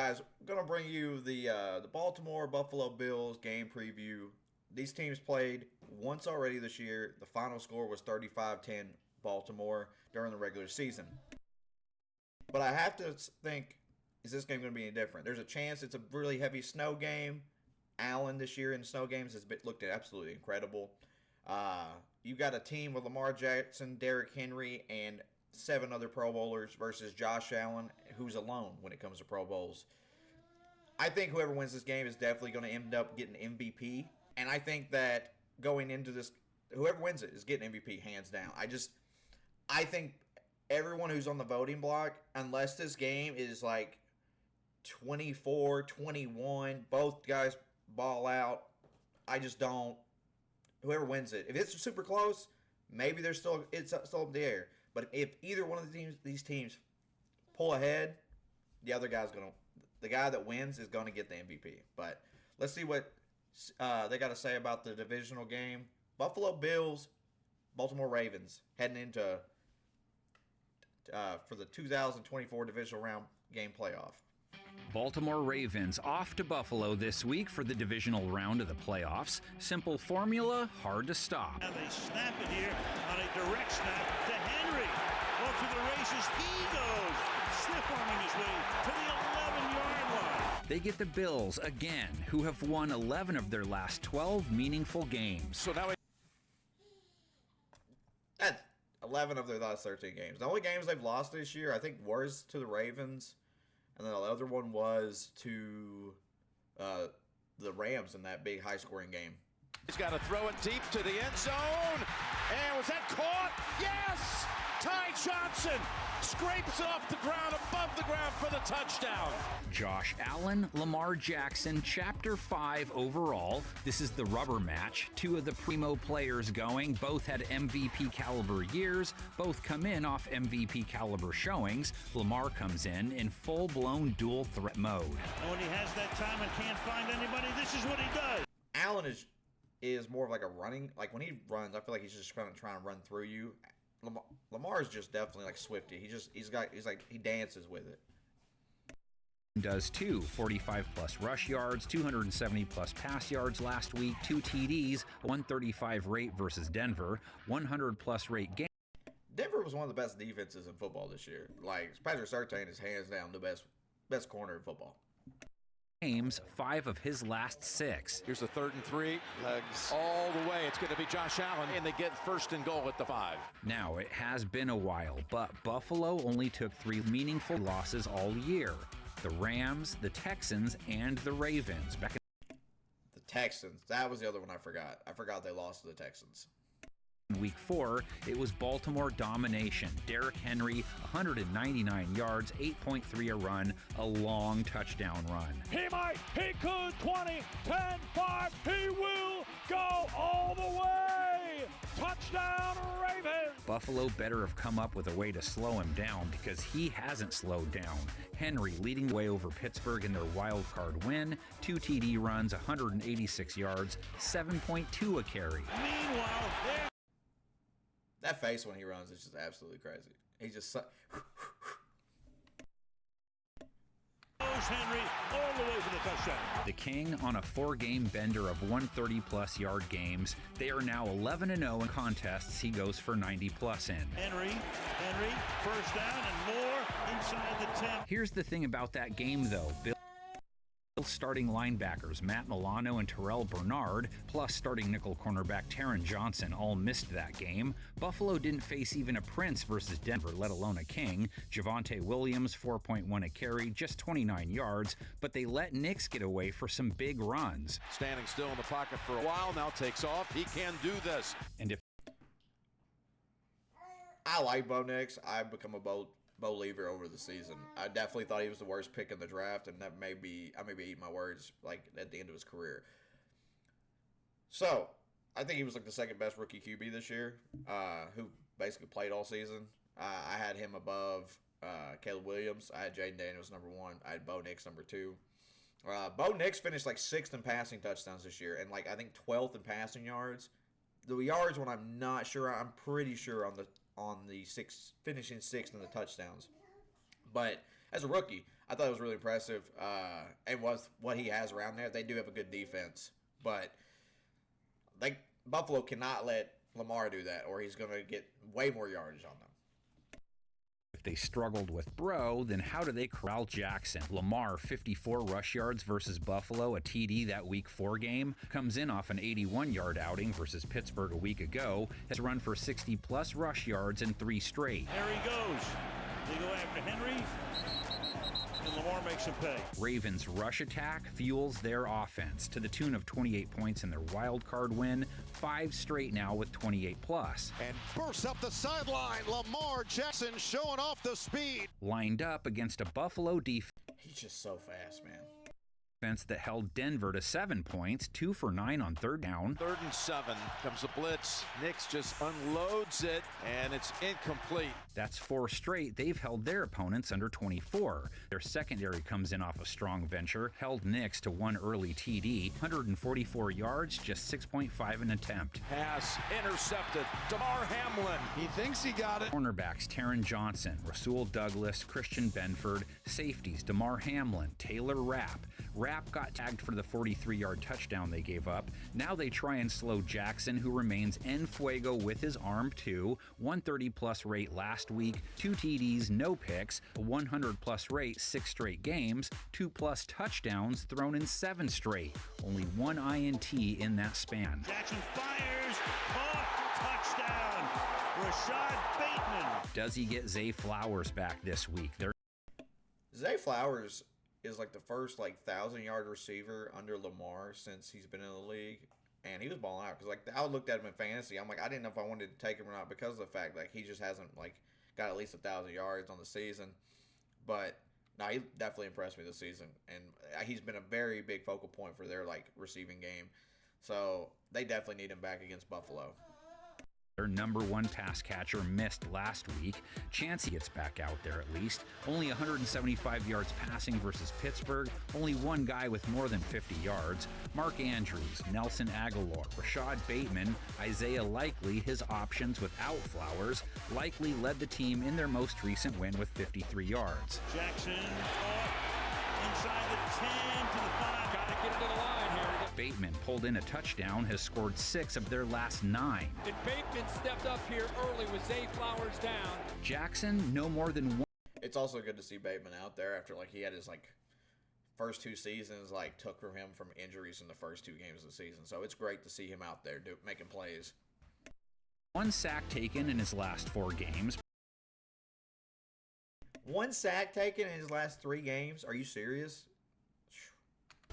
guys, I'm going to bring you the Baltimore Buffalo Bills game preview. These teams played once already this year. The final score was 35-10 Baltimore during the regular season. But I have to think, is this game going to be any different? There's a chance it's a really heavy snow game. Allen this year in snow games has looked absolutely incredible. You got a team with Lamar Jackson, Derrick Henry, and 7 other Pro Bowlers versus Josh Allen, who's alone when it comes to Pro Bowls. I think whoever wins this game is definitely going to end up getting MVP. And I think that going into this, whoever wins it is getting MVP, hands down. I think everyone who's on the voting block, unless this game is like 24-21, both guys ball out, I just don't. Whoever wins it, if it's super close, maybe it's still up in the air. But if either one of these teams pull ahead, the guy that wins is gonna get the MVP. But let's see what they got to say about the divisional game. Buffalo Bills, Baltimore Ravens heading into for the 2024 divisional round game playoff. Baltimore Ravens off to Buffalo this week for the divisional round of the playoffs. Simple formula, hard to stop. Now they snap it here on a direct snap to Henry. Off to the races he goes, stiff-arming his way to the 11-yard line. They get the Bills again, who have won 11 of their last 12 meaningful games. So now That's 11 of their last 13 games. The only games they've lost this year, I think, was to the Ravens. And then the other one was to the Rams in that big high-scoring game. he's got to throw it deep to the end zone. And was that caught? Yes! Ty Johnson scrapes off the ground, above the ground for the touchdown. Josh Allen, Lamar Jackson, Chapter 5 overall. This is the rubber match. 2 of the primo players going. Both had MVP caliber years. Both come in off MVP caliber showings. Lamar comes in full-blown dual threat mode. And when he has that time and can't find anybody, this is what he does. Allen is more of like a running, like when he runs, I feel like he's just trying to run through you. Lamar is just definitely like Swifty. He dances with it. Does too. 45 plus rush yards, 270 plus pass yards last week, 2 TDs, 135 rate versus Denver, 100 plus rate game. Denver was one of the best defenses in football this year. Like Patrick Surtain is hands down the best corner in football. Games, 5 of his last 6. Here's a 3rd and 3. Legs all the way. It's going to be Josh Allen, and they get 1st and goal at the 5. Now, it has been a while, but Buffalo only took 3 meaningful losses all year. The Rams, the Texans, and the Ravens. The Texans. That was the other one I forgot. I forgot they lost to the Texans. In Week 4, it was Baltimore domination. Derrick Henry, 199 yards, 8.3 a run, a long touchdown run. He might, he could, 20, 10, 5, he will go all the way! Touchdown, Ravens! Buffalo better have come up with a way to slow him down because he hasn't slowed down. Henry leading the way over Pittsburgh in their wild card win, 2 TD runs, 186 yards, 7.2 a carry. Meanwhile, that face when he runs is just absolutely crazy. He just goes Henry all the way for the touchdown. The King on a 4-game bender of 130-plus yard games. They are now 11-0 in contests he goes for 90-plus in. Henry, first down and more inside the 10. Here's the thing about that game, though. Bill starting linebackers Matt Milano and Terrell Bernard, plus starting nickel cornerback Taron Johnson, all missed that game. Buffalo didn't face even a Prince versus Denver, let alone a King. Javonte Williams, 4.1 a carry, just 29 yards, but they let Nix get away for some big runs. Standing still in the pocket for a while, now takes off. He can do this. And if I like Bo Nix, I've become a Bo Lever over the season. I definitely thought he was the worst pick in the draft, and I may be eating my words like at the end of his career. So I think he was like the second best rookie QB this year, who basically played all season. I had him above Caleb Williams. I had Jaden Daniels number 1. I had Bo Nix number 2. Bo Nix finished like 6th in passing touchdowns this year, and like I think 12th in passing yards. The yards one I'm not sure. I'm pretty sure on the finishing 6th in the touchdowns. But as a rookie, I thought it was really impressive. It was what he has around there. They do have a good defense, but Buffalo cannot let Lamar do that, or he's going to get way more yardage on them. If they struggled with Bro, then how do they corral Jackson? Lamar, 54 rush yards versus Buffalo, a TD that Week 4 game, comes in off an 81-yard outing versus Pittsburgh a week ago, has run for 60-plus rush yards in 3 straight. There he goes. They go after Henry, and Lamar makes him pay. Ravens' rush attack fuels their offense to the tune of 28 points in their wild card win, 5 straight now with 28-plus. And bursts up the sideline. Lamar Jackson showing off the speed. Lined up against a Buffalo defense He's just so fast, man. that held Denver to 7 points, 2 for 9 on 3rd down. 3rd and 7. Comes the blitz. Nix just unloads it, and it's incomplete. That's 4 straight they've held their opponents under 24. Their secondary comes in off a strong venture, held Nix to 1 early TD, 144 yards, just 6.5 an attempt. Pass intercepted. DeMar Hamlin. He thinks he got it. Cornerbacks Taron Johnson, Rasul Douglas, Christian Benford, safeties DeMar Hamlin, Taylor Rapp. Rapp got tagged for the 43-yard touchdown they gave up. Now they try and slow Jackson, who remains en fuego with his arm too. 130-plus rate last week, 2 TDs, no picks, a 100-plus rate 6 straight games, 2-plus touchdowns thrown in 7 straight. Only 1 INT in that span. Jackson fires, caught, touchdown. Rashad Bateman. Does he get Zay Flowers back this week? Zay Flowers is like the first 1,000-yard receiver under Lamar since he's been in the league, and he was balling out because I looked at him in fantasy. I'm like, I didn't know if I wanted to take him or not because of the fact he just hasn't got at least 1,000 yards on the season. But no, he definitely impressed me this season, and he's been a very big focal point for their receiving game. So they definitely need him back against Buffalo. Their number 1 pass catcher missed last week. Chancey gets back out there at least. Only 175 yards passing versus Pittsburgh. Only 1 guy with more than 50 yards. Mark Andrews, Nelson Aguilar, Rashad Bateman, Isaiah Likely, his options without Flowers. Likely led the team in their most recent win with 53 yards. Jackson inside the 10 to the 5. Got to get it to the line here. Bateman pulled in a touchdown, has scored 6 of their last 9. And Bateman stepped up here early with Zay Flowers down. Jackson, no more than 1. It's also good to see Bateman out there after he had his first 2 seasons took from him from injuries in the first 2 games of the season. So it's great to see him out there making plays. 1 sack taken in his last 4 games. 1 sack taken in his last 3 games? Are you serious?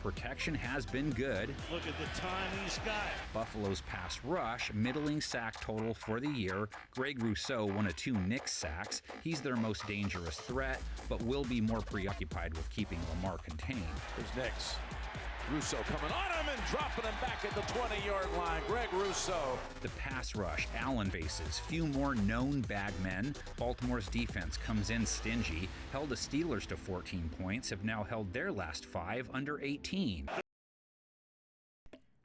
Protection has been good. Look at the time he's got. Buffalo's pass rush, middling sack total for the year. Greg Rousseau, 1 of 2 Knicks sacks. He's their most dangerous threat, but will be more preoccupied with keeping Lamar contained. Here's Nix. Rousseau coming on him and dropping him back at the 20-yard line. Greg Rousseau. The pass rush, Allen faces few more known bagmen. Baltimore's defense comes in stingy, held the Steelers to 14 points, have now held their last 5 under 18.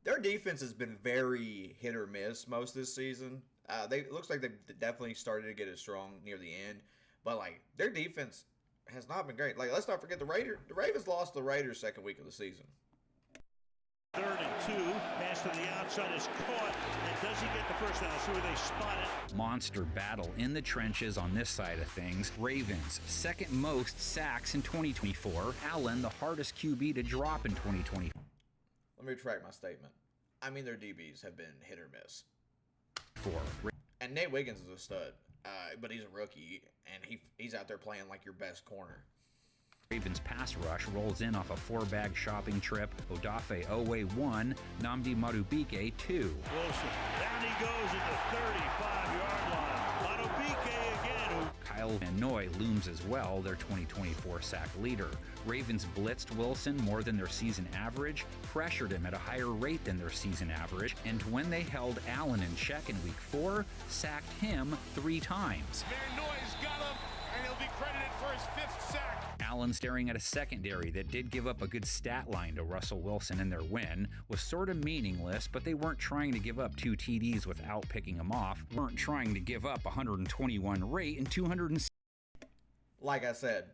Their defense has been very hit or miss most this season. It looks like they definitely started to get it strong near the end, but their defense has not been great. Let's not forget the Ravens lost the Raiders second week of the season. 3rd and 2, pass to the outside is caught, and does he get the first down? See where they spot it. Monster battle in the trenches on this side of things. Ravens, 2nd most sacks in 2024. Allen, the hardest QB to drop in 2020. Let me retract my statement. I mean, their DBs have been hit or miss. And Nate Wiggins is a stud, but he's a rookie, and he's out there playing your best corner. Ravens pass rush rolls in off a 4-bag shopping trip. Odafe Owe 1, Nnamdi Madubuike 2. Wilson, down he goes at the 35-yard line. Madubuike again. Kyle Van Noy looms as well, their 2024 sack leader. Ravens blitzed Wilson more than their season average, pressured him at a higher rate than their season average, and when they held Allen in check in week 4, sacked him 3 times. Van Noy's got him, and he'll be credited for his 5th sack. Allen, staring at a secondary that did give up a good stat line to Russell Wilson in their win, was sort of meaningless, but they weren't trying to give up 2 TDs without picking them off, weren't trying to give up 121 rate and 200. Like I said,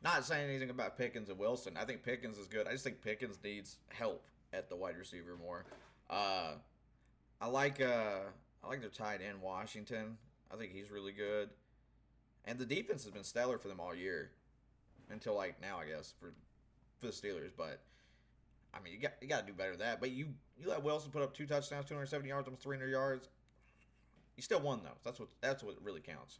Not saying anything about Pickens and Wilson. I think Pickens is good. I just think Pickens needs help at the wide receiver more. I like their tight end Washington. I think he's really good. And the defense has been stellar for them all year. Until like now, I guess, for the Steelers. But I mean, you got to do better than that. But you let Wilson put up 2 touchdowns, 270 yards, almost 300 yards. You still won though. That's what really counts.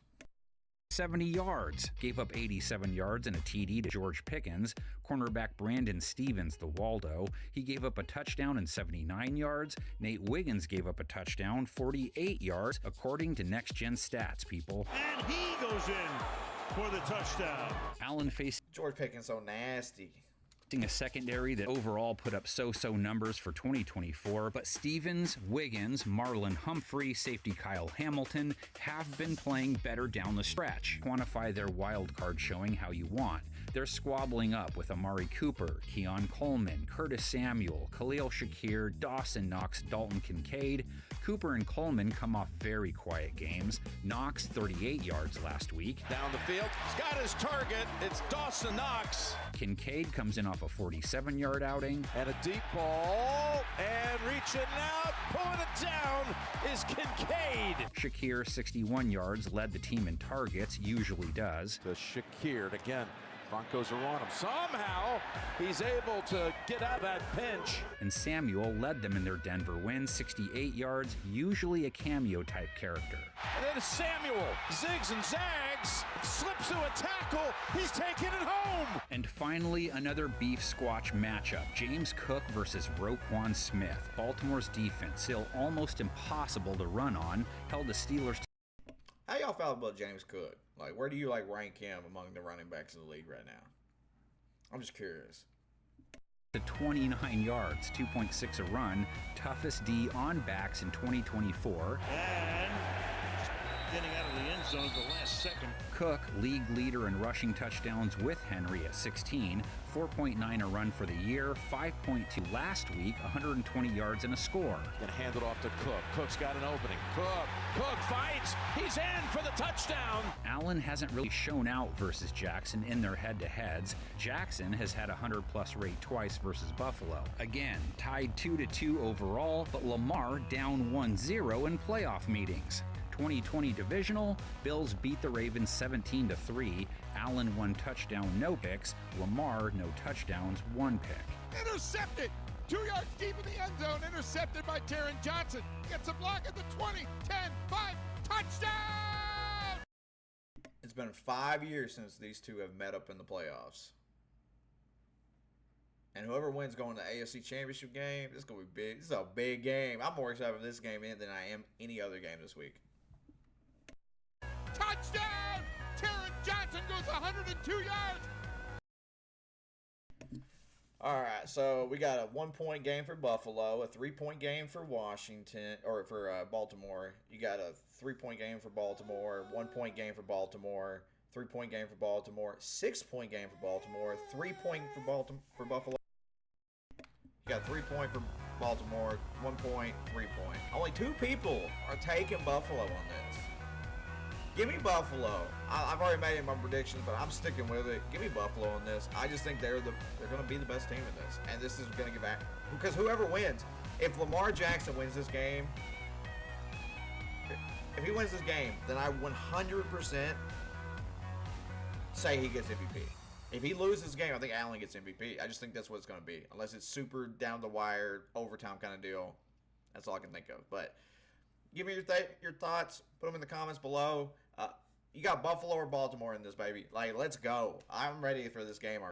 70 yards, gave up 87 yards and a TD to George Pickens. Cornerback Brandon Stevens, the Waldo, he gave up a touchdown and 79 yards. Nate Wiggins gave up a touchdown, 48 yards, according to Next Gen Stats, people. And he goes in for the touchdown. Allen faced George Pickens so nasty. a secondary that overall put up so-so numbers for 2024, but Stevens, Wiggins, Marlon Humphrey, safety Kyle Hamilton have been playing better down the stretch. Quantify their wild card showing how you want. They're squabbling up with Amari Cooper, Keon Coleman, Curtis Samuel, Khalil Shakir, Dawson Knox, Dalton Kincaid. Cooper and Coleman come off very quiet games. Knox 38 yards last week. Down the field, he's got his target. It's Dawson Knox. Kincaid comes in off a 47-yard outing. And a deep ball, and reaching out, pulling it down is Kincaid. Shakir, 61 yards, led the team in targets, usually does. To Shakir, and again, Broncos are on him. Somehow, he's able to get out of that pinch. And Samuel led them in their Denver win, 68 yards, usually a cameo-type character. And then Samuel zigs and zags, slips to a tackle, he's taking it home. And finally, another beef squatch matchup. James Cook versus Roquan Smith. Baltimore's defense, still almost impossible to run on, held the Steelers to How y'all feel about James Cook? Like, where do you rank him among the running backs in the league right now? I'm just curious. 29 yards, 2.6 a run, toughest D on backs in 2024. And getting out of the end zone at the last second. Cook, league leader in rushing touchdowns with Henry at 16, 4.9 a run for the year, 5.2 last week, 120 yards and a score. Gonna hand it off to Cook. Cook's got an opening. Cook fights. He's in for the touchdown. Allen hasn't really shown out versus Jackson in their head-to-heads. Jackson has had a 100-plus rate twice versus Buffalo. Again, tied 2-2 overall, but Lamar down 1-0 in playoff meetings. 2020 divisional, Bills beat the Ravens 17-3. Allen 1 touchdown, no picks. Lamar no touchdowns, 1 pick. Intercepted! 2 yards deep in the end zone, intercepted by Taron Johnson. Gets a block at the 20, 10, 5, touchdown! It's been 5 years since these two have met up in the playoffs. And whoever wins going to the AFC Championship game, this is going to be big. This is a big game. I'm more excited for this game than I am any other game this week. Touchdown! Taron Johnson goes 102 yards. All right, so we got a 1-point game for Buffalo, a 3-point game for Washington, or for Baltimore. You got a 3-point game for Baltimore, 1-point game for Baltimore, 3-point game for Baltimore, 6-point game for Baltimore, 3-point for Buffalo. You got 3-point for Baltimore, 1-point, 3-point. Only 2 people are taking Buffalo on this. Give me Buffalo. I've already made my predictions, but I'm sticking with it. Give me Buffalo on this. I just think they're going to be the best team in this, and this is going to give back because whoever wins, if Lamar Jackson wins this game, if he wins this game, then I 100% say he gets MVP. If he loses this game, I think Allen gets MVP. I just think that's what it's going to be, unless it's super down the wire overtime kind of deal. That's all I can think of, but. Give me your thoughts. Put them in the comments below. You got Buffalo or Baltimore in this, baby. Like, let's go. I'm ready for this game.